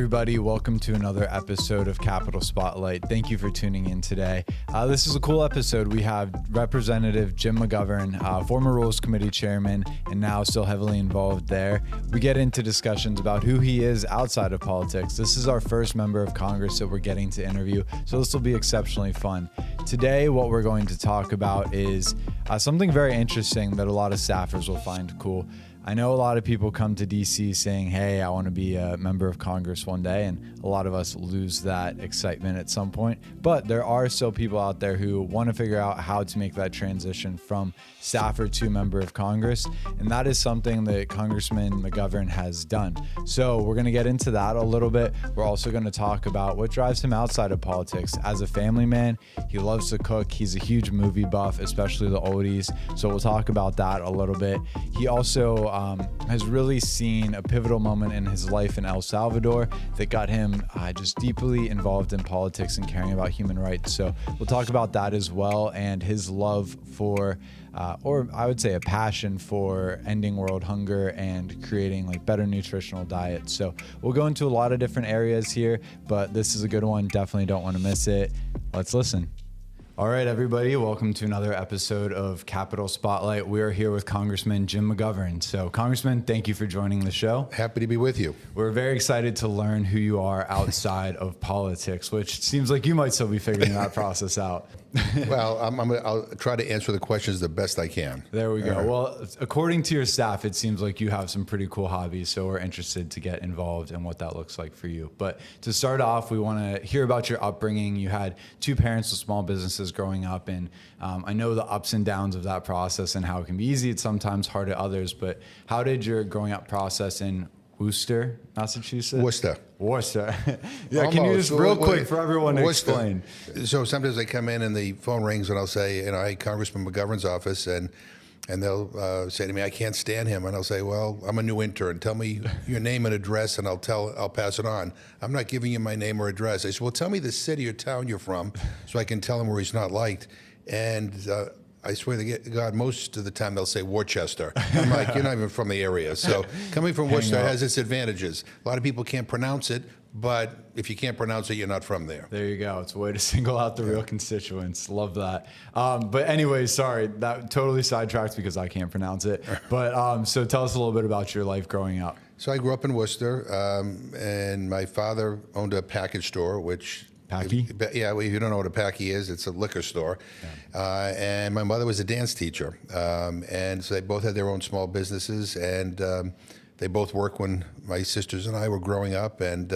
everybody. Welcome to another episode of Capital Spotlight. Thank you for tuning in today. This is a cool episode. We have Representative Jim McGovern, former Rules Committee chairman, and now still heavily involved there. We get into discussions about who he is outside of politics. This is our first member of Congress that we're getting to interview, so this will be exceptionally fun. Today, what we're going to talk about is something very interesting that a lot of staffers will find cool. I know a lot of people come to DC saying, hey, I want to be a member of Congress one day, and a lot of us lose that excitement at some point. But there are still people out there who want to figure out how to make that transition from staffer to member of Congress, and that is something that Congressman McGovern has done. So we're going to get into that a little bit. We're also going to talk about what drives him outside of politics. As a family man, he loves to cook. He's a huge movie buff, especially the oldies. So we'll talk about that a little bit. He also has really seen a pivotal moment in his life in El Salvador that got him just deeply involved in politics and caring about human rights. So we'll talk about that as well, and his love for, or I would say a passion for ending world hunger and creating like better nutritional diets. So we'll go into a lot of different areas here, but this is a good one. Definitely don't want to miss it. Let's listen. All right, everybody, welcome to another episode of Capital Spotlight. We are here with Congressman Jim McGovern. So, Congressman, thank you for joining the show. Happy to be with you. We're very excited to learn who you are outside of politics, which seems like you might still be figuring that process out. Well, I'll try to answer the questions the best I can. There we go. Well, according to your staff, it seems like you have some pretty cool hobbies, so we're interested to get involved in what that looks like for you. But to start off, we want to hear about your upbringing. You had two parents with small businesses growing up, and I know the ups and downs of that process and how it can be easy. It's sometimes hard at others, but how did your growing up process in Worcester, Massachusetts? Worcester. Yeah, almost. Can you just real quick for everyone to explain? So sometimes I come in and the phone rings and I'll say, hey, Congressman McGovern's office, and they'll say to me, I can't stand him. And I'll say, well, I'm a new intern. Tell me your name and address and I'll pass it on. I'm not giving you my name or address. I said, well, tell me the city or town you're from so I can tell him where he's not liked. And I swear to God, most of the time they'll say Worcester. I'm like, you're not even from the area. So coming from Worcester has its advantages. A lot of people can't pronounce it, but if you can't pronounce it, you're not from there. There you go. It's a way to single out the real constituents. Love that. But anyways, sorry, that totally sidetracked because I can't pronounce it. But so tell us a little bit about your life growing up. So I grew up in Worcester, and my father owned a package store, which... Packy? Yeah, well, if you don't know what a packy is, it's a liquor store. Yeah. And my mother was a dance teacher. And so they both had their own small businesses, and they both worked when my sisters and I were growing up, and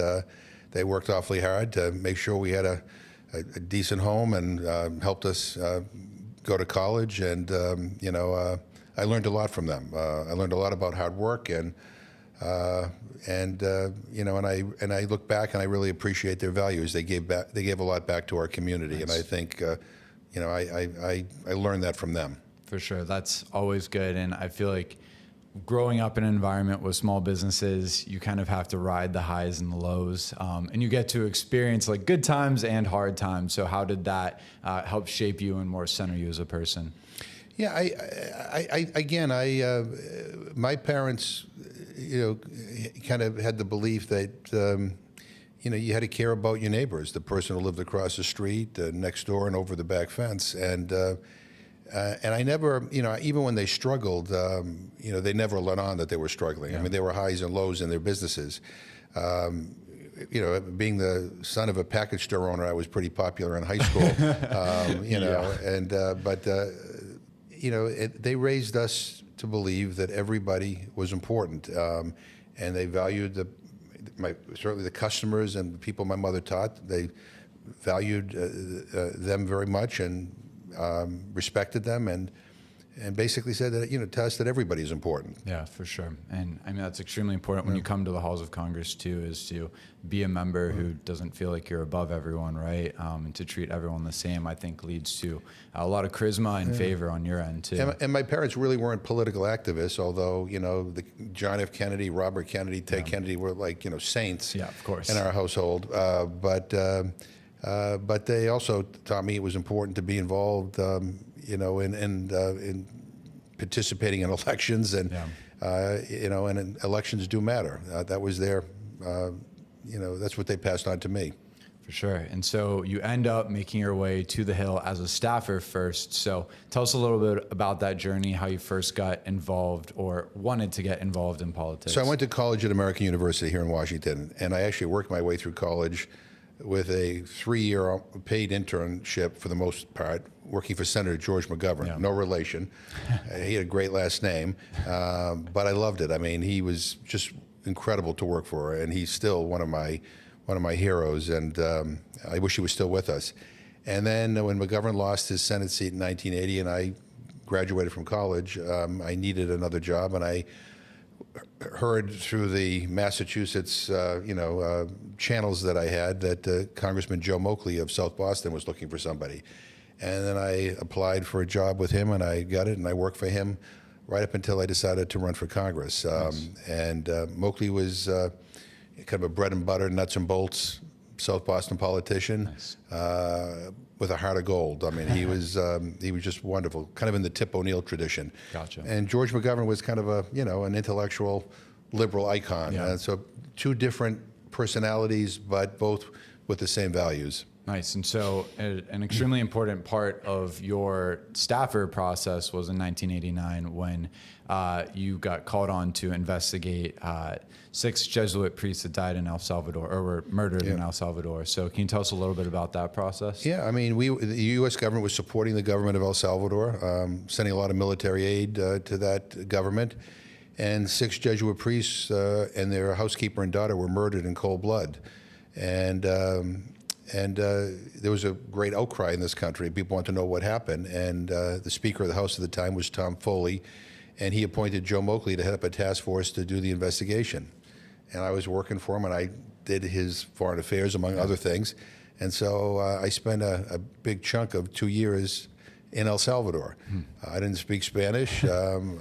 they worked awfully hard to make sure we had a decent home, and helped us go to college. And, I learned a lot from them. I learned a lot about hard work, and I look back and I really appreciate their values. They gave a lot back to our community. Nice. And I think, I learned that from them. For sure. That's always good. And I feel like growing up in an environment with small businesses, you kind of have to ride the highs and the lows, and you get to experience like good times and hard times. So how did that help shape you and more center you as a person? Yeah, my parents, kind of had the belief that, you had to care about your neighbors, the person who lived across the street, next door and over the back fence. And I never, even when they struggled, they never let on that they were struggling. Yeah. I mean, there were highs and lows in their businesses. Being the son of a package store owner, I was pretty popular in high school, they raised us to believe that everybody was important, and they valued certainly the customers and the people my mother taught. They valued them very much and respected them, and basically said that, to us that everybody is important. Yeah, for sure. And I mean, that's extremely important when you come to the halls of Congress too, is to be a member who doesn't feel like you're above everyone, right? And to treat everyone the same, I think leads to a lot of charisma and favor on your end too. And my parents really weren't political activists, although, John F. Kennedy, Robert Kennedy, Ted Kennedy were like, saints of course. In our household. But they also taught me it was important to be involved, in participating in elections, and and elections do matter. That was their that's what they passed on to me. For sure. And so you end up making your way to the Hill as a staffer first. So tell us a little bit about that journey, how you first got involved or wanted to get involved in politics. So I went to college at American University here in Washington, and I actually worked my way through college with a 3-year paid internship for the most part, working for Senator George McGovern, no relation. He had a great last name, but I loved it. I mean, he was just incredible to work for, and he's still one of my heroes, and I wish he was still with us. And then when McGovern lost his Senate seat in 1980 and I graduated from college, I needed another job, and I heard through the Massachusetts channels that I had that Congressman Joe Moakley of South Boston was looking for somebody. And then I applied for a job with him, and I got it, and I worked for him right up until I decided to run for Congress. Nice. And Moakley was kind of a bread and butter, nuts and bolts South Boston politician. Nice. With a heart of gold. I mean, he was just wonderful, kind of in the Tip O'Neill tradition. Gotcha. And George McGovern was kind of an intellectual liberal icon. Yeah. So two different personalities, but both with the same values. Nice. And so an extremely important part of your staffer process was in 1989 when you got called on to investigate 6 Jesuit priests that died in El Salvador or were murdered in El Salvador. So can you tell us a little bit about that process? Yeah, I mean, the U.S. government was supporting the government of El Salvador, sending a lot of military aid to that government. And 6 Jesuit priests and their housekeeper and daughter were murdered in cold blood. And there was a great outcry in this country. People wanted to know what happened. And the Speaker of the House at the time was Tom Foley, and he appointed Joe Moakley to head up a task force to do the investigation. And I was working for him, and I did his foreign affairs, among other things. And so I spent a big chunk of 2 years in El Salvador. I didn't speak Spanish. I'm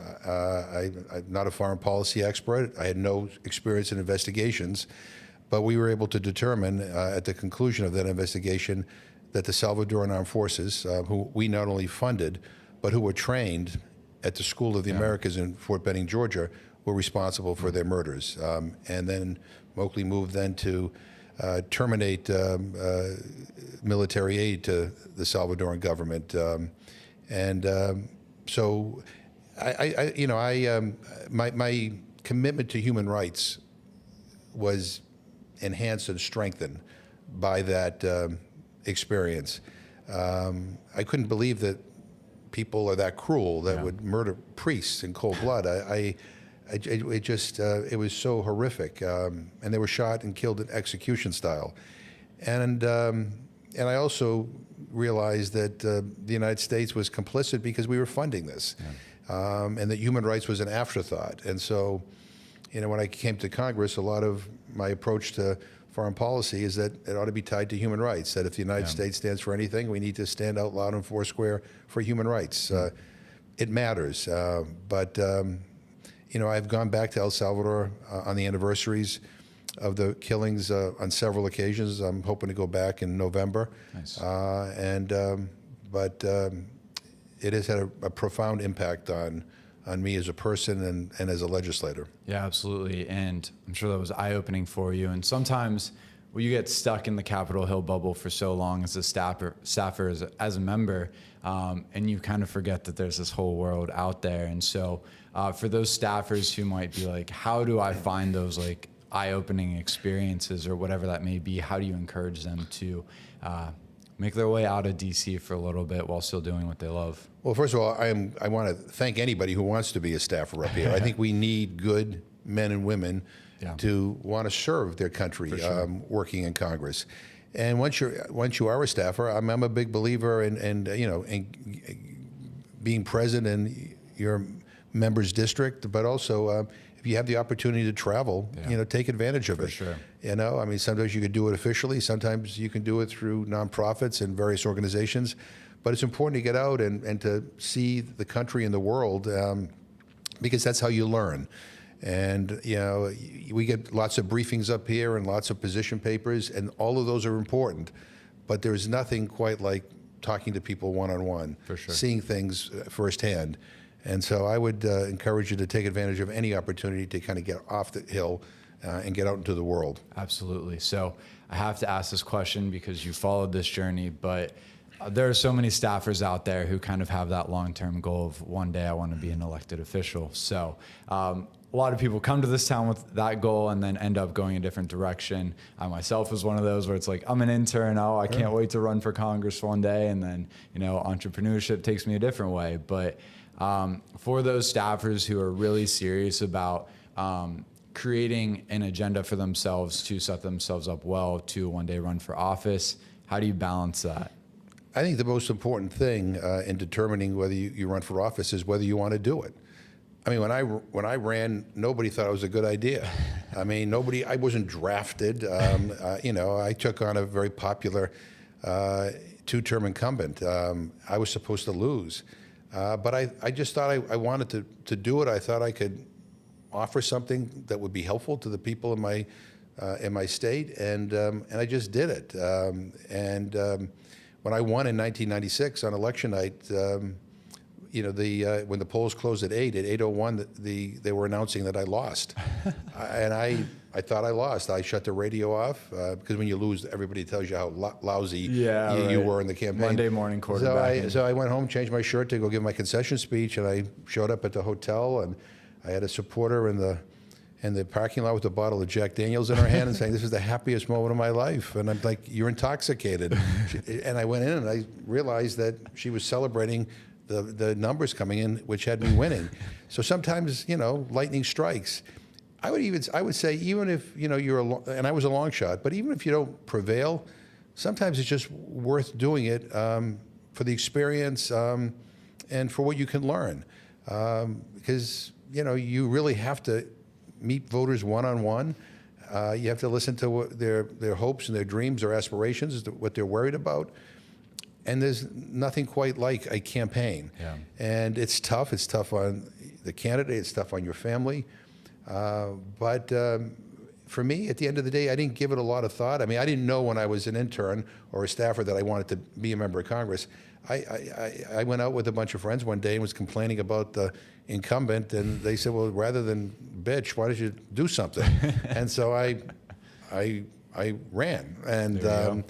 not a foreign policy expert. I had no experience in investigations. But we were able to determine at the conclusion of that investigation that the Salvadoran Armed Forces, who we not only funded, but who were trained at the School of the Americas in Fort Benning, Georgia, were responsible for their murders. And then Moakley moved then to terminate military aid to the Salvadoran government. So my commitment to human rights was enhanced and strengthened by that experience. I couldn't believe that people are that cruel that would murder priests in cold blood. It was so horrific, and they were shot and killed in execution style. And I also realized that the United States was complicit because we were funding this, and that human rights was an afterthought. And so, when I came to Congress, a lot of my approach to foreign policy is that it ought to be tied to human rights, that if the United States stands for anything, we need to stand out loud and foursquare for human rights. It matters. But I've gone back to El Salvador on the anniversaries of the killings on several occasions. I'm hoping to go back in November. Nice. But it has had a profound impact on me as a person and as a legislator. Yeah, absolutely. And I'm sure that was eye-opening for you. And sometimes when you get stuck in the Capitol Hill bubble for so long as a staffer as a member, and you kind of forget that there's this whole world out there. And so for those staffers who might be like, how do I find those like eye-opening experiences or whatever that may be, how do you encourage them to make their way out of DC for a little bit while still doing what they love? Well, first of all, I want to thank anybody who wants to be a staffer up here. I think we need good men and women to want to serve their country, working in Congress. And once you are a staffer, I'm a big believer in being present in your member's district, but also if you have the opportunity to travel, take advantage of it. Sure. Sometimes you can do it officially, sometimes you can do it through nonprofits and various organizations, but it's important to get out and to see the country and the world, because that's how you learn. And we get lots of briefings up here and lots of position papers, and all of those are important, but there's nothing quite like talking to people one-on-one, seeing things firsthand. And so I would encourage you to take advantage of any opportunity to kind of get off the Hill and get out into the world. Absolutely. So I have to ask this question because you followed this journey, but there are so many staffers out there who kind of have that long-term goal of one day I want to be an elected official. So a lot of people come to this town with that goal and then end up going a different direction. I myself was one of those where it's like, I'm an intern. Oh, I can't wait to run for Congress one day. And then, entrepreneurship takes me a different way. But for those staffers who are really serious about creating an agenda for themselves to set themselves up well to one day run for office, how do you balance that? I think the most important thing in determining whether you run for office is whether you want to do it. I mean, when I ran, nobody thought it was a good idea. I mean, I wasn't drafted. I took on a very popular two-term incumbent. I was supposed to lose. But I just thought I wanted to do it. I thought I could offer something that would be helpful to the people in my state, and I just did it. When I won in 1996 on election night, when the polls closed at 8:01, they were announcing that I lost, and I thought I lost. I shut the radio off because when you lose, everybody tells you how lousy you were in the campaign. Monday morning quarterback. So I went home, changed my shirt to go give my concession speech, and I showed up at the hotel, and I had a supporter in the parking lot with a bottle of Jack Daniels in her hand and saying, "This is the happiest moment of my life." And I'm like, "You're intoxicated." And I went in and I realized that she was celebrating the numbers coming in, which had me winning. So sometimes, lightning strikes. I would say even if, and I was a long shot, but even if you don't prevail, sometimes it's just worth doing it for the experience and for what you can learn. Because, you really have to meet voters one-on-one. You have to listen to what their hopes and their dreams, their aspirations, what they're worried about. And there's nothing quite like a campaign. Yeah. And it's tough. It's tough on the candidate. It's tough on your family. But for me, at the end of the day, I didn't give it a lot of thought. I mean, I didn't know when I was an intern or a staffer that I wanted to be a member of Congress. I went out with a bunch of friends one day and was complaining about the incumbent, and they said, "Well, rather than bitch, why don't you do something?" And so I ran, and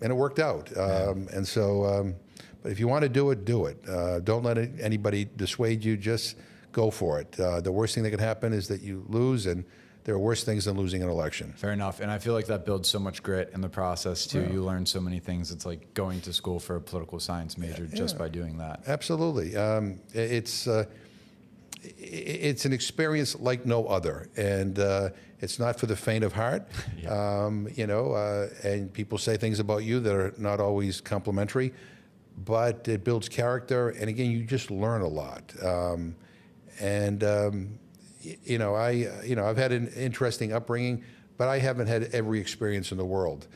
it worked out. And so, but if you want to do it, do it. Don't let anybody dissuade you. Just go for it. The worst thing that can happen is that you lose, and there are worse things than losing an election. Fair enough. And I feel like that builds so much grit in the process, too. Yeah. You learn so many things. It's like going to school for a political science major just by doing that. Absolutely. It's an experience like no other. And it's not for the faint of heart. Yeah. And people say things about you that are not always complimentary, but it builds character. And again, you just learn a lot. I've had an interesting upbringing, but I haven't had every experience in the world.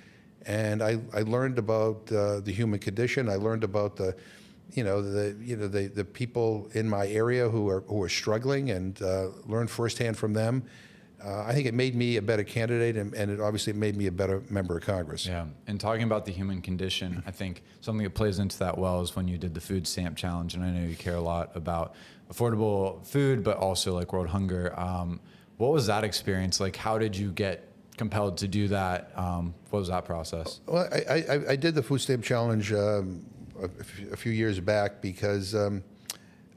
And I learned about the human condition. I learned about the people in my area who are struggling, and learned firsthand from them. I think it made me a better candidate, and it obviously made me a better member of Congress. Yeah, and talking about the human condition, I think something that plays into that well is when you did the food stamp challenge, and I know you care a lot about affordable food, but also like world hunger. What was that experience like? How did you get compelled to do that? What was that process? Well, I did the food stamp challenge a few years back because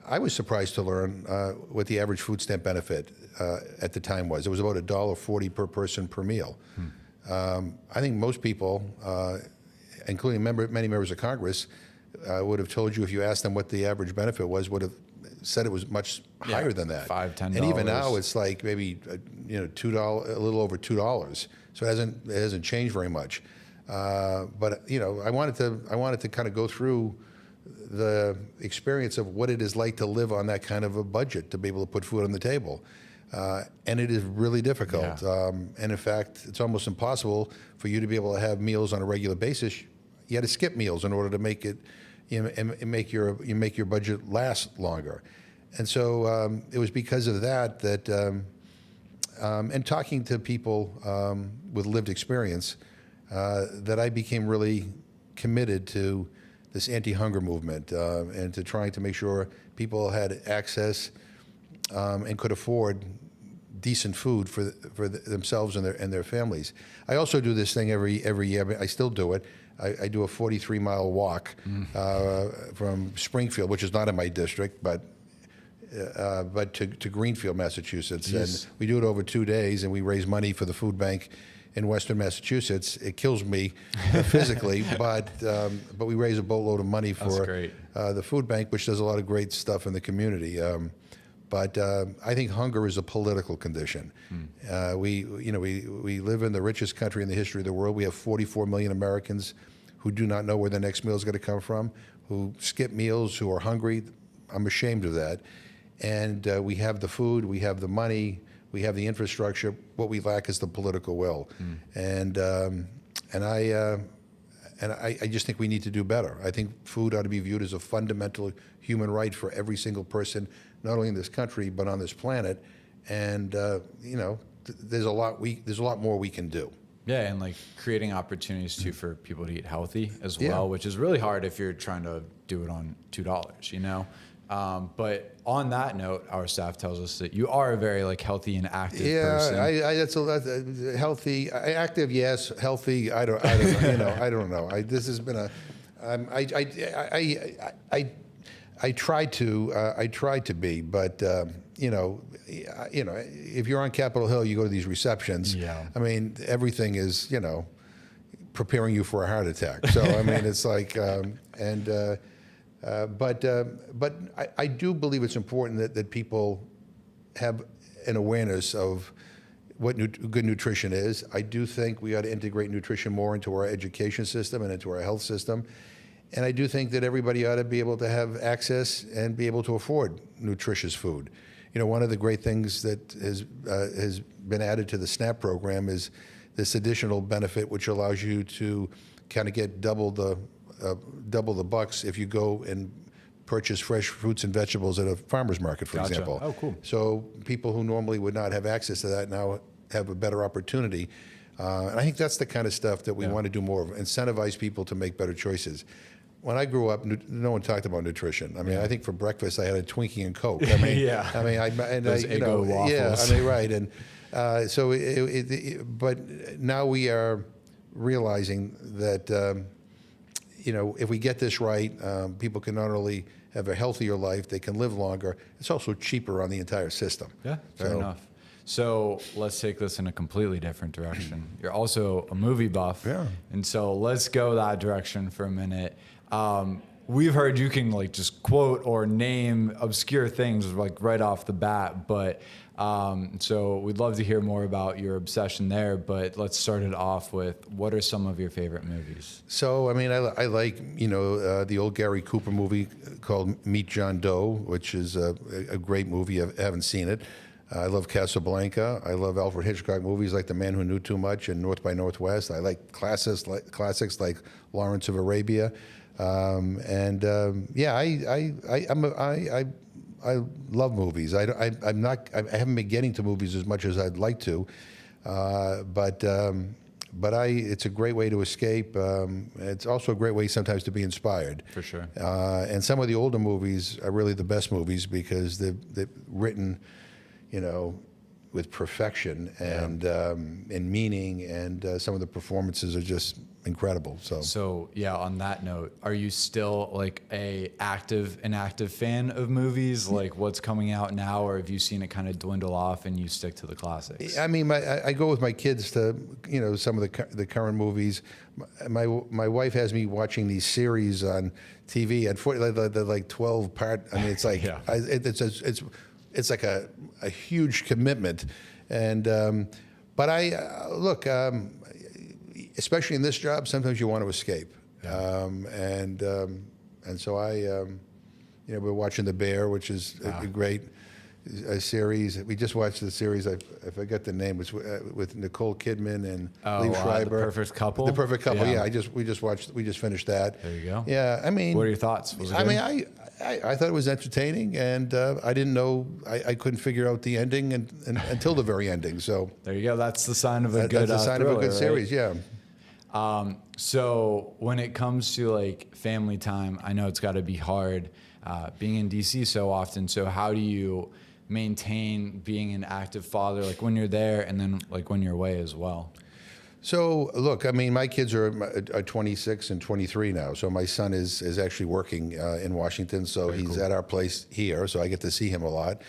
I was surprised to learn what the average food stamp benefit at the time was. It was about $1.40 per person per meal. I think most people, including many members of Congress, would have told you if you asked them what the average benefit was, would have said it was much higher than that. $5, $10. And even now, it's like maybe $2, a little over $2. So it hasn't changed very much. But I wanted to kind of go through the experience of what it is like to live on that kind of a budget, to be able to put food on the table. And it is really difficult. Yeah. And in fact, it's almost impossible for you to be able to have meals on a regular basis. You had to skip meals in order to make it, and make your budget last longer. And so it was because of that and talking to people with lived experience, that I became really committed to this anti-hunger movement and to trying to make sure people had access and could afford decent food for themselves and their families. I also do this thing every year. I mean, I still do it. I do a 43-mile walk from Springfield, which is not in my district, but to Greenfield, Massachusetts. Yes. And we do it over 2 days, and we raise money for the food bank in Western Massachusetts. It kills me physically, but we raise a boatload of money for the food bank, which does a lot of great stuff in the community. But I think hunger is a political condition. We live in the richest country in the history of the world. We have 44 million Americans who do not know where the next meal is going to come from, who skip meals, who are hungry. I'm ashamed of that. And we have the food, we have the money, we have the infrastructure. What we lack is the political will. And I just think we need to do better. I think food ought to be viewed as a fundamental human right for every single person, not only in this country but on this planet. And there's a lot more we can do. Yeah, and like creating opportunities too for people to eat healthy as well, which is really hard if you're trying to do it on $2, you know. But on that note, our staff tells us that you are a very like healthy and active person. Yeah, that's healthy, active, yes. Healthy, I don't know. I don't know. This has been I try to be, but if you're on Capitol Hill, you go to these receptions. Yeah. I mean, everything is preparing you for a heart attack. So I mean, it's like but I do believe it's important that people have an awareness of what good nutrition is. I do think we ought to integrate nutrition more into our education system and into our health system. And I do think that everybody ought to be able to have access and be able to afford nutritious food. One of the great things that has been added to the SNAP program is this additional benefit, which allows you to kind of get double the bucks if you go and purchase fresh fruits and vegetables at a farmer's market, for example. Oh, cool. So people who normally would not have access to that now have a better opportunity. And I think that's the kind of stuff that we want to do more of, incentivize people to make better choices. When I grew up, no one talked about nutrition. I mean, I think for breakfast I had a Twinkie and Coke. I mean, Those Eggo waffles. Yeah, I mean, right. And but now we are realizing that if we get this right, people can not only have a healthier life, they can live longer. It's also cheaper on the entire system. Yeah, fair enough. So let's take this in a completely different direction. You're also a movie buff. Yeah. And so let's go that direction for a minute. We've heard you can like just quote or name obscure things like right off the bat, but so we'd love to hear more about your obsession there, but let's start it off with what are some of your favorite movies? So, I mean, I like, the old Gary Cooper movie called Meet John Doe, which is a great movie. I haven't seen it. I love Casablanca. I love Alfred Hitchcock movies like The Man Who Knew Too Much and North by Northwest. I like classics like Lawrence of Arabia. I love movies. I haven't been getting to movies as much as I'd like to, but it's a great way to escape. It's also a great way sometimes to be inspired. For sure. And some of the older movies are really the best movies because they're written, with perfection and meaning, and some of the performances are just incredible. So yeah, on that note, are you still like an active fan of movies? Like what's coming out now, or have you seen it kind of dwindle off and you stick to the classics? I mean, I go with my kids to some of the current movies. My wife has me watching these series on TV. Unfortunately, they're like 12-part. I mean, it's like it's like a huge commitment, and but I look. Especially in this job, sometimes you want to escape, and so we're watching The Bear, which is a great series. We just watched the series. I forget the name. It's with Nicole Kidman and Liev Schreiber. The Perfect Couple. The Perfect Couple. Yeah, we just finished that. There you go. Yeah, I mean, what are your thoughts? Was it good? I mean, I thought it was entertaining, and I didn't know. I couldn't figure out the ending until the very ending. So there you go. That's the sign of a good. That's the sign of a good series. Right? Yeah. So when it comes to like family time, I know it's got to be hard being in DC so often. So how do you maintain being an active father, like when you're there and then like when you're away as well? So look, I mean, my kids are 26 and 23 now. So my son is actually working in Washington. So Very he's cool. at our place here. So I get to see him a lot.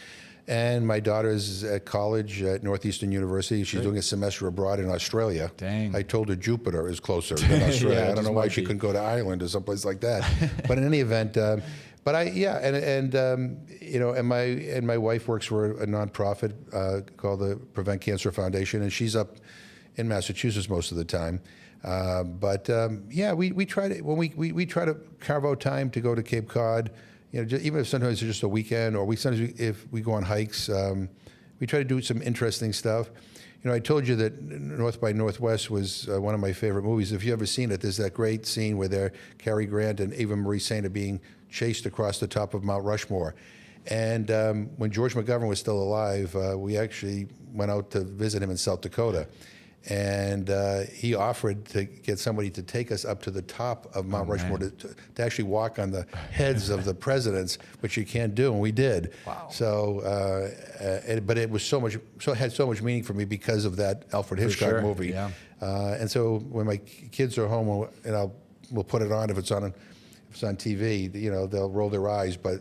And my daughter's at college at Northeastern University. She's doing a semester abroad in Australia. Dang. I told her Jupiter is closer than Australia. Yeah, I don't just know why might she be. couldn't go to Ireland or someplace like that. But in any event, but you know, and my wife works for a nonprofit called the Prevent Cancer Foundation, and she's up in Massachusetts most of the time. Yeah, we try to we try to carve out time to go to Cape Cod. You know, even if sometimes it's just a weekend, or if we go on hikes, we try to do some interesting stuff. You know, I told you that North by Northwest was one of my favorite movies. If you ever seen it, there's that great scene where Cary Grant and Eva Marie Saint are being chased across the top of Mount Rushmore. And when George McGovern was still alive, we actually went out to visit him in South Dakota. And he offered to get somebody to take us up to the top of Mount Rushmore to actually walk on the heads of the presidents, which you can't do, and we did. Wow. So, but it was it had so much meaning for me because of that Alfred Hitchcock sure, movie. yeah. And so when my kids are home, and we'll put it on if it's on TV. You know, they'll roll their eyes, but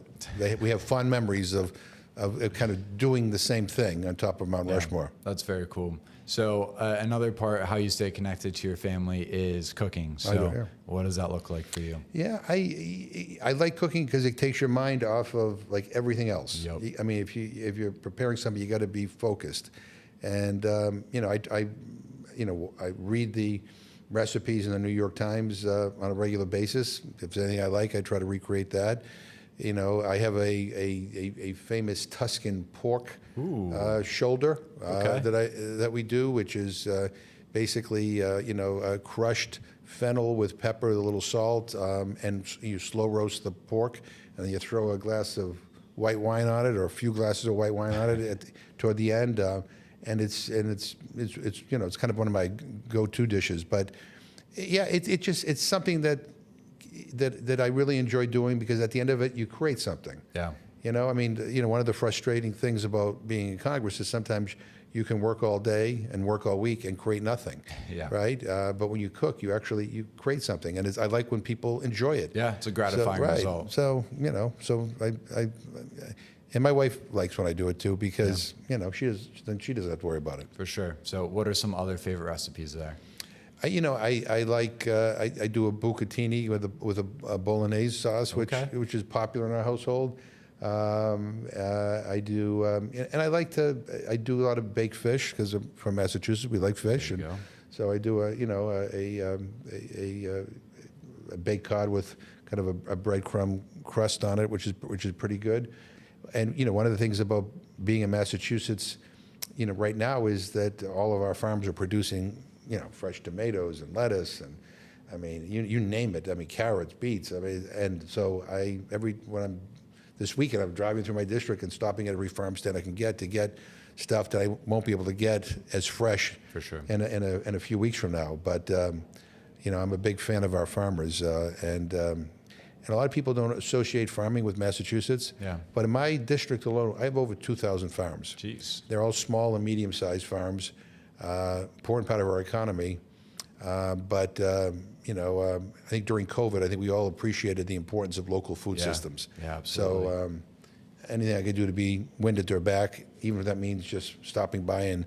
we have fond memories of kind of doing the same thing on top of Mount Rushmore. That's very cool. So another part, how you stay connected to your family, is cooking. So what does that look like for you? Yeah, I like cooking because it takes your mind off of like everything else. Yep. I mean, if you're preparing something, you got to be focused. And you know, I read the recipes in the New York Times on a regular basis. If there's anything I like, I try to recreate that. You know, I have a famous Tuscan pork shoulder that we do, which is basically crushed fennel with pepper, a little salt, and you slow roast the pork, and then you throw a glass of white wine on it, or a few glasses of white wine on it toward the end, and it's you know, it's kind of one of my go-to dishes. But yeah, it's something that I really enjoy doing, because at the end of it, you create something. Yeah. You know, I mean, you know, one of the frustrating things about being in Congress is sometimes you can work all day and work all week and create nothing. Yeah. Right. But when you cook, you create something, and I like when people enjoy it. Yeah, it's a gratifying result. So you know, I and my wife likes when I do it too, because you know, she doesn't have to worry about it. For sure. So what are some other favorite recipes there? I like I do a bucatini with a bolognese sauce, which is popular in our household. I do, and I do a lot of baked fish, because I'm from Massachusetts. We like fish, and so I do a baked cod with kind of a breadcrumb crust on it, which is pretty good. And you know, one of the things about being in Massachusetts, you know, right now is that all of our farms are producing, you know, fresh tomatoes and lettuce, and I mean, you name it. I mean, carrots, beets. I mean, and so this weekend, I'm driving through my district and stopping at every farm stand I can get to get stuff that I won't be able to get as fresh For sure. in a few weeks from now. But you know, I'm a big fan of our farmers, and a lot of people don't associate farming with Massachusetts. Yeah. But in my district alone, I have over 2,000 farms. Jeez. They're all small and medium-sized farms. Important part of our economy, but you know, I think during COVID, I think we all appreciated the importance of local food systems. Yeah, absolutely. So anything I could do to be wind at their back, even if that means just stopping by and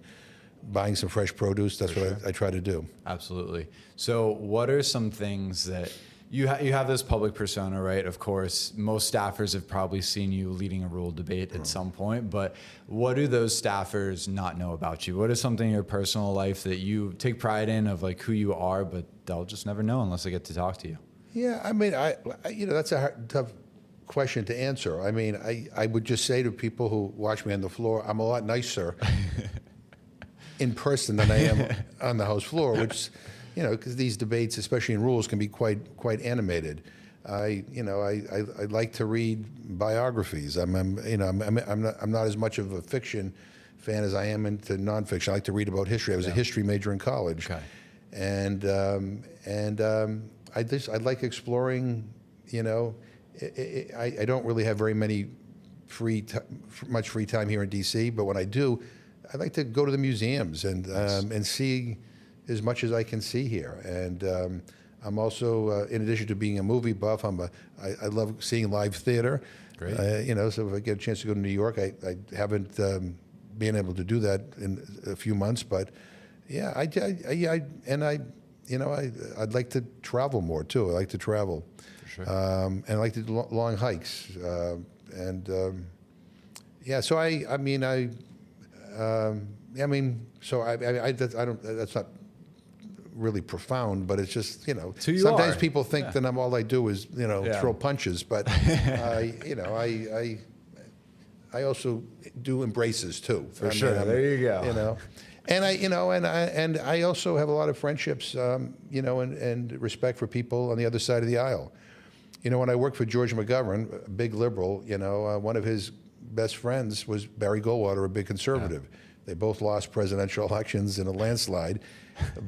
buying some fresh produce, that's what I try to do. Absolutely. So what are some things that you have this public persona, right? Of course, most staffers have probably seen you leading a rural debate at some point, but what do those staffers not know about you? What is something in your personal life that you take pride in, of like who you are, but they'll just never know unless they get to talk to you? Yeah, I mean, you know, that's a tough question to answer. I mean, I would just say to people who watch me on the floor, I'm a lot nicer in person than I am on the House floor, which, you know, because these debates, especially in rules, can be quite animated. I like to read biographies. I'm not as much of a fiction fan as I am into nonfiction. I like to read about history. I was a history major in college, and I like exploring. You know, I don't really have very many much free time here in D.C., but when I do, I like to go to the museums and see as much as I can see here. And I'm also, in addition to being a movie buff, I love seeing live theater. Great. So if I get a chance to go to New York, I haven't been able to do that in a few months, but yeah, I'd like to travel more too. I like to travel, For sure. and I like to do long hikes, yeah. So that's not really profound, but it's just, who you sometimes are. people think Yeah. that all I do is, Yeah. throw punches, but I also do embraces too. For sure. There you go. And I also have a lot of friendships, and respect for people on the other side of the aisle. When I worked for George McGovern, a big liberal, one of his best friends was Barry Goldwater, a big conservative. Yeah. They both lost presidential elections in a landslide,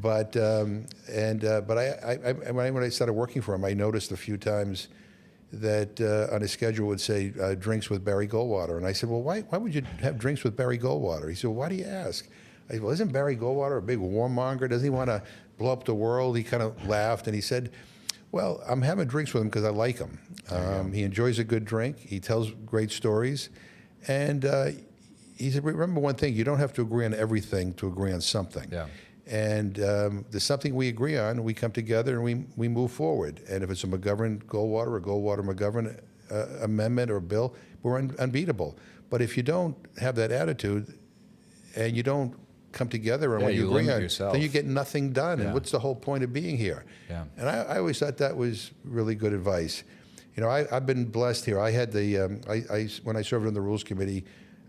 but when I started working for him, I noticed a few times that on his schedule would say drinks with Barry Goldwater, and I said, well, why would you have drinks with Barry Goldwater? He said, well, why do you ask? I said, well, isn't Barry Goldwater a big warmonger? Doesn't he want to blow up the world? He kind of laughed and he said, well, I'm having drinks with him because I like him. He enjoys a good drink. He tells great stories. And he said, remember one thing, you don't have to agree on everything to agree on something. Yeah. And there's something we agree on, we come together and we move forward. And if it's a McGovern-Goldwater or Goldwater-McGovern amendment or bill, we're unbeatable. But if you don't have that attitude and you don't come together on what you agree on, yourself. then you get nothing done. Yeah. And what's the whole point of being here? Yeah. And I always thought that was really good advice. I've been blessed here. I had when I served on the Rules Committee,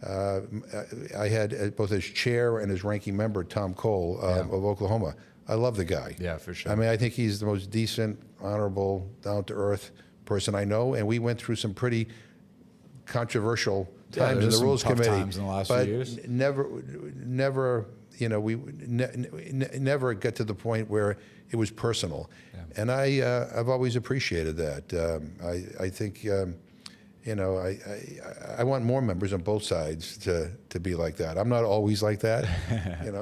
I had both as chair and as ranking member Tom Cole of Oklahoma. I love the guy. Yeah, for sure. I mean, I think he's the most decent, honorable, down-to-earth person I know. And we went through some pretty controversial times in the Rules Committee. Times in the last few years. Never, we never get to the point where it was personal. Yeah. And I've always appreciated that. I think, I want more members on both sides to be like that. I'm not always like that.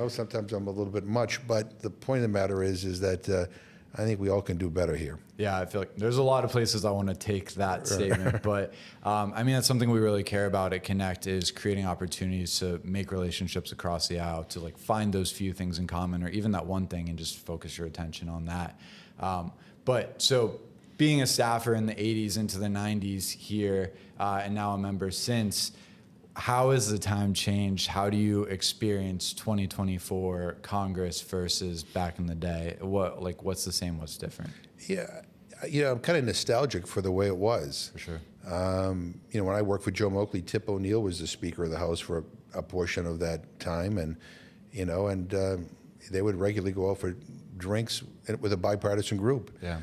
Sometimes I'm a little bit much, but the point of the matter is that I think we all can do better here. Yeah, I feel like there's a lot of places I want to take that statement, but that's something we really care about at Connect is creating opportunities to make relationships across the aisle, to find those few things in common or even that one thing and just focus your attention on that. But so being a staffer in the 80s into the 90s here and now a member since, how has the time changed? How do you experience 2024 Congress versus back in the day? What's the same? What's different? Yeah, I'm kind of nostalgic for the way it was. For sure. When I worked for Joe Moakley, Tip O'Neill was the Speaker of the House for a portion of that time, and they would regularly go out for drinks with a bipartisan group. Yeah.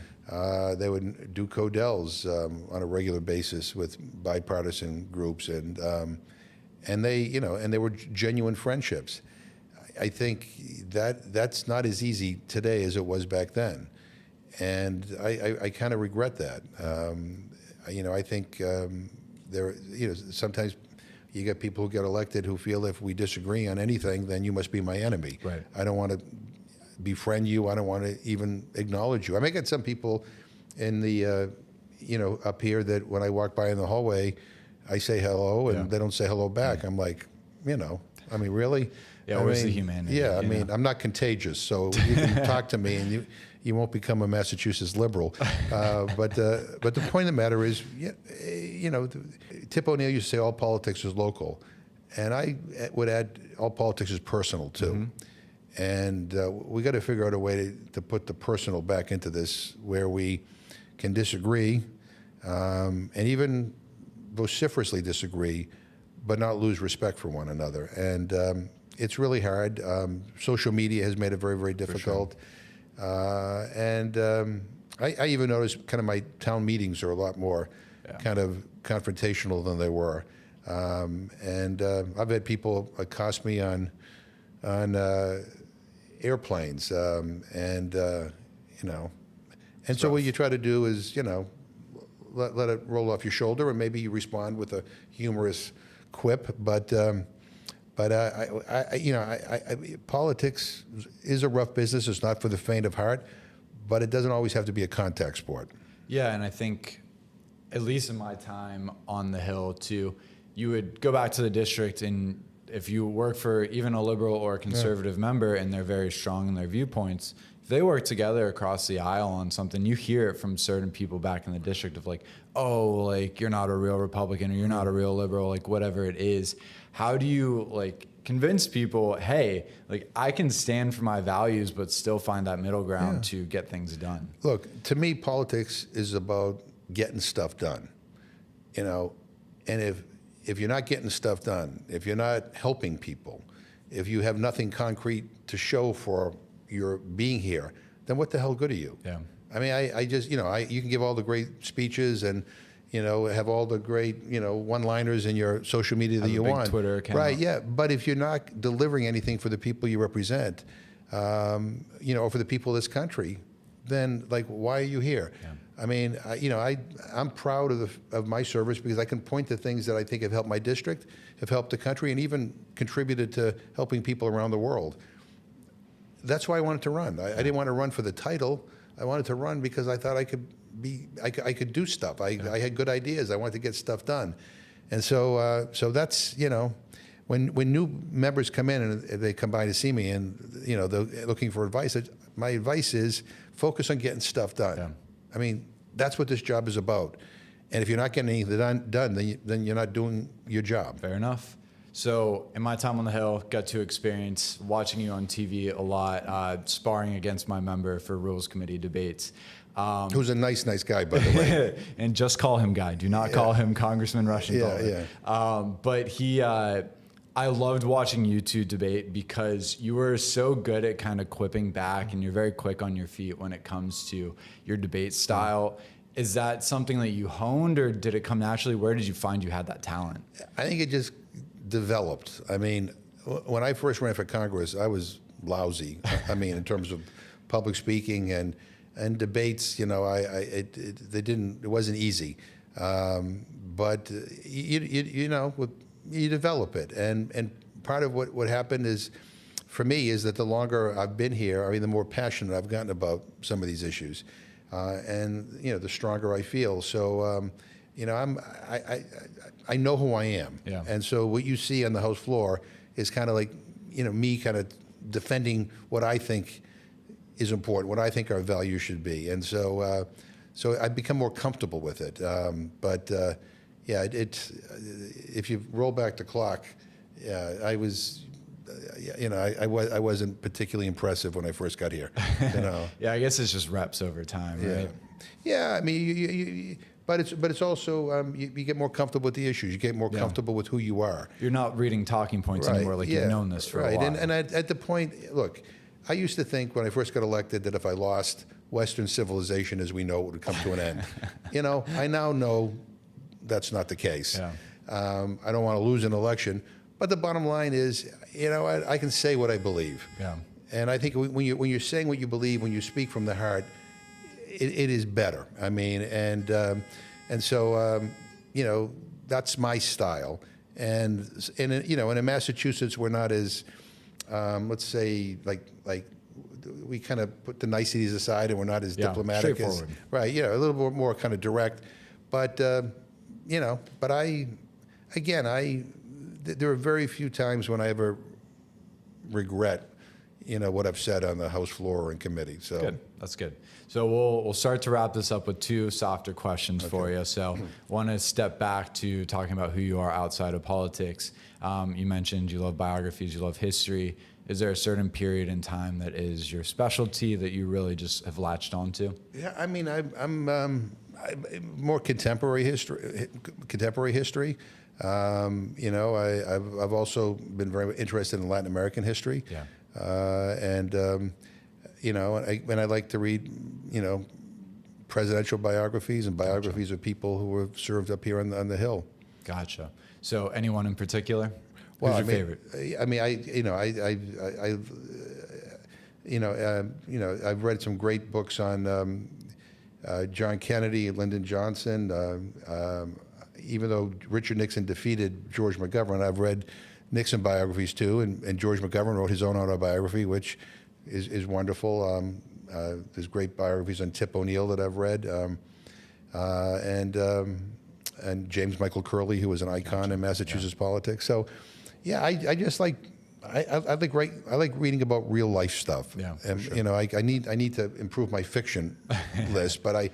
They would do Codels on a regular basis with bipartisan groups, and they were genuine friendships. I think that's not as easy today as it was back then, and I kind of regret that. I think sometimes you get people who get elected who feel if we disagree on anything, then you must be my enemy. Right. I don't want to befriend you. I don't want to even acknowledge you. I may get some people in the, up here that when I walk by in the hallway, I say hello and they don't say hello back. I'm like, really? Yeah, where's the humanity? Yeah, I'm not contagious, so you can talk to me and you won't become a Massachusetts liberal. But the point of the matter is, Tip O'Neill used to say all politics is local, and I would add all politics is personal too. Mm-hmm. And we got to figure out a way to put the personal back into this, where we can disagree, and even vociferously disagree, but not lose respect for one another. And it's really hard. Social media has made it very, very difficult. Sure. I even noticed kind of my town meetings are a lot more kind of confrontational than they were. I've had people accost me on airplanes, so what you try to do is, let it roll off your shoulder, and maybe you respond with a humorous quip. But politics is a rough business. It's not for the faint of heart, but it doesn't always have to be a contact sport. Yeah, and I think, at least in my time on the Hill, too, you would go back to the district, and if you work for even a liberal or a conservative member and they're very strong in their viewpoints, if they work together across the aisle on something, you hear it from certain people back in the district of like, oh, like, you're not a real Republican or you're not a real liberal, like, whatever it is. How do you, like, convince people, hey, like, I can stand for my values but still find that middle ground to get things done? Look, to me, politics is about getting stuff done, and if you're not getting stuff done, if you're not helping people, if you have nothing concrete to show for your being here, then what the hell good are you? Yeah. I mean, I just, you can give all the great speeches and, have all the great, one-liners in your social media that you want. Twitter account. Right, yeah. But if you're not delivering anything for the people you represent, or for the people of this country, then, like, why are you here? Yeah. I mean, I'm proud of my service because I can point to things that I think have helped my district, have helped the country, and even contributed to helping people around the world. That's why I wanted to run. I didn't want to run for the title. I wanted to run because I thought I could do stuff. I had good ideas. I wanted to get stuff done. And so that's, when new members come in and they come by to see me and, they're looking for advice, my advice is focus on getting stuff done. Yeah. I mean, that's what this job is about. And if you're not getting anything done, then you're not doing your job. Fair enough. So in my time on the Hill, got to experience watching you on TV a lot, sparring against my member for Rules Committee debates. Who's a nice guy, by the way. And just call him Guy. Do not call him Congressman Rushenthaler. Yeah. But he... I loved watching you two debate because you were so good at kind of quipping back and you're very quick on your feet when it comes to your debate style. Is that something that you honed or did it come naturally? Where did you find you had that talent? I think it just developed. I mean, when I first ran for Congress, I was lousy. I mean, in terms of public speaking and debates, it wasn't easy. But you develop it, and part of what happened is, for me, is that the longer I've been here, the more passionate I've gotten about some of these issues, and the stronger I feel. So, I know who I am, and so what you see on the House floor is kind of like, me kind of defending what I think is important, what I think our values should be, and so I've become more comfortable with it, but. Yeah, if you roll back the clock, I was, I wasn't particularly impressive when I first got here. Yeah, I guess it's just reps over time, right? Yeah, I mean, but it's also you get more comfortable with the issues. You get more comfortable with who you are. You're not reading talking points anymore. Like you've known this for a while. And at the point, look, I used to think when I first got elected that if I lost, Western civilization as we know it would come to an end. I now know. That's not the case. Yeah. I don't want to lose an election, but the bottom line is, I can say what I believe. Yeah. And I think when you're saying what you believe, when you speak from the heart, it is better. I mean, and so that's my style. And in Massachusetts, we're not as let's say like we kind of put the niceties aside, and we're not as diplomatic as right. A little bit more kind of direct, but. But there are very few times when I ever regret, what I've said on the House floor or in committee. So good. That's good. So we'll start to wrap this up with two softer questions for you. So want to step back to talking about who you are outside of politics. You mentioned you love biographies, you love history. Is there a certain period in time that is your specialty that you really just have latched onto? Yeah, I mean, I'm more contemporary history. I've also been very interested in Latin American history. Yeah. And I like to read, presidential biographies and biographies of people who have served up here on the Hill. Gotcha. So anyone in particular? Who's your favorite? I've read some great books on, John Kennedy, Lyndon Johnson. Even though Richard Nixon defeated George McGovern, I've read Nixon biographies too, and George McGovern wrote his own autobiography, which is wonderful. There's great biographies on Tip O'Neill that I've read, and James Michael Curley, who was an icon in Massachusetts politics. So, yeah, I just like I like reading about real life stuff. Yeah, and sure. you know, I need to improve my fiction list, but I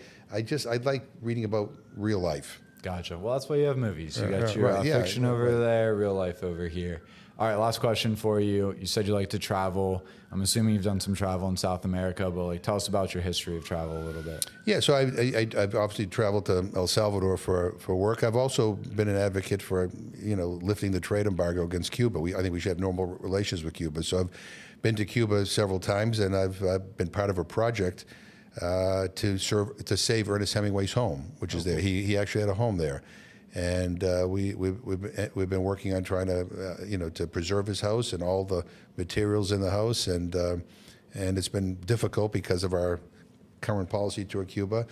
like reading about real life. Gotcha. Well, that's why you have movies. You got your right, yeah, fiction over there, real life over here. All right, last question for you. You said you like to travel. I'm assuming you've done some travel in South America, but like, tell us about your history of travel a little bit. Yeah, so I've obviously traveled to El Salvador for work. I've also been an advocate for, lifting the trade embargo against Cuba. I think we should have normal relations with Cuba. So I've been to Cuba several times, and I've been part of a project to save Ernest Hemingway's home, which is there. He actually had a home there. And we've been working on trying to to preserve his house and all the materials in the house, and it's been difficult because of our current policy toward Cuba,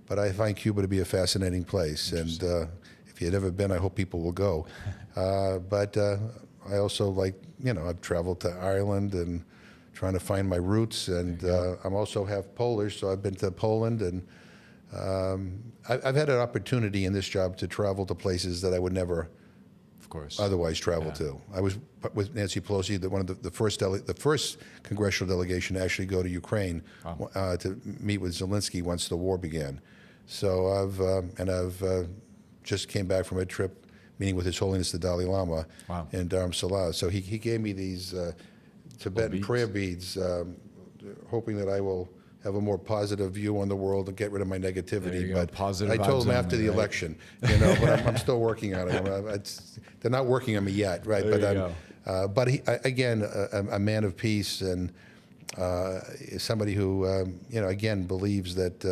but I find Cuba to be a fascinating place, and if you've never been, I hope people will go. But I also like I've traveled to Ireland and trying to find my roots, and I'm also half Polish, so I've been to Poland and. I've had an opportunity in this job to travel to places that I would never, of course, otherwise travel to. I was with Nancy Pelosi, one of the first congressional delegation to actually go to Ukraine to meet with Zelensky once the war began. So I've just came back from a trip meeting with His Holiness the Dalai Lama in Dharamsala. So he gave me these Tibetan prayer beads, hoping that I will have a more positive view on the world and get rid of my negativity. But positive I told them after the right? election, but I'm still working on it. They're not working on me yet, right? But again, a man of peace and somebody who, again, believes that,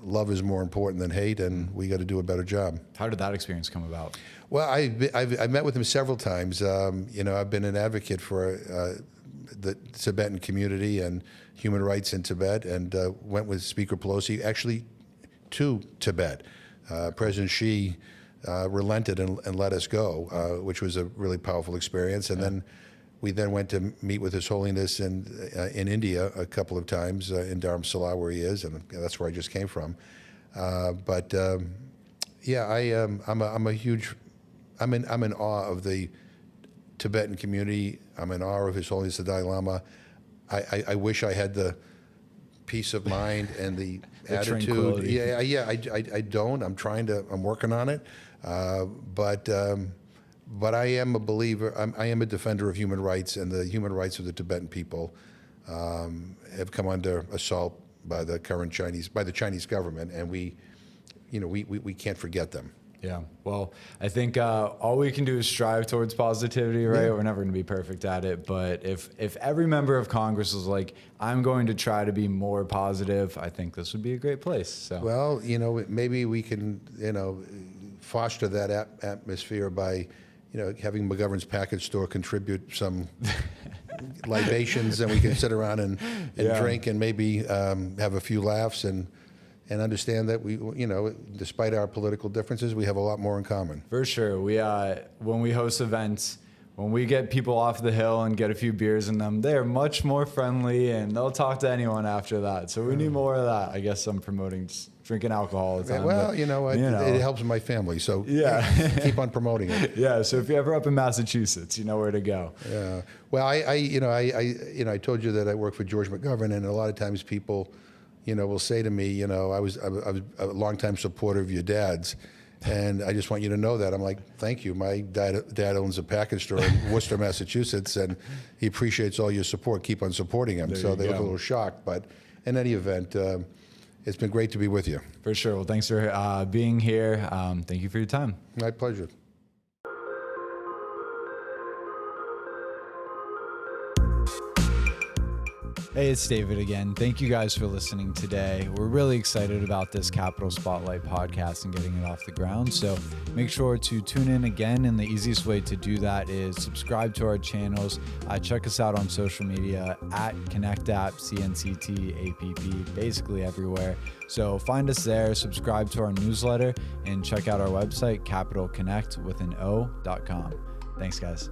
love is more important than hate, and we got to do a better job. How did that experience come about? Well, I've met with him several times. I've been an advocate for the Tibetan community and human rights in Tibet, and went with Speaker Pelosi actually to Tibet. President Xi relented and let us go, which was a really powerful experience. And then we went to meet with His Holiness in India a couple of times in Dharamsala, where he is, and that's where I just came from. I'm in awe of the Tibetan community. I'm in awe of His Holiness the Dalai Lama. I wish I had the peace of mind and the attitude. Tranquility. I don't. I'm working on it. But I am a believer. I am a defender of human rights, and the human rights of the Tibetan people have come under assault by the Chinese government, and we can't forget them. Yeah. Well, I think all we can do is strive towards positivity, right? Yeah. We're never going to be perfect at it. But if every member of Congress was like, I'm going to try to be more positive, I think this would be a great place. So. Well, maybe we can, foster that atmosphere by, having McGovern's package store contribute some libations, and we can sit around and drink and maybe have a few laughs and understand that we, despite our political differences, we have a lot more in common. For sure. We when we host events, when we get people off the hill and get a few beers in them, they're much more friendly, and they'll talk to anyone after that. So we need more of that. I guess I'm promoting just drinking alcohol all the time. Well, it helps my family, so keep on promoting it. Yeah. So if you're ever up in Massachusetts, you know where to go. Yeah. Well, I told you that I work for George McGovern, and a lot of times people, will say to me, I was a longtime supporter of your dad's, and I just want you to know that. I'm like, thank you. My dad owns a package store in Worcester, Massachusetts, and he appreciates all your support. Keep on supporting him. So they look a little shocked, but in any event, it's been great to be with you. For sure. Well, thanks for being here. Thank you for your time. My pleasure. Hey, it's David again. Thank you guys for listening today. We're really excited about this Capital Spotlight podcast and getting it off the ground. So make sure to tune in again. And the easiest way to do that is subscribe to our channels. Check us out on social media at ConnectApp, CNCT, APP, basically everywhere. So find us there, subscribe to our newsletter, and check out our website, capitalconnect with an O.com. Thanks, guys.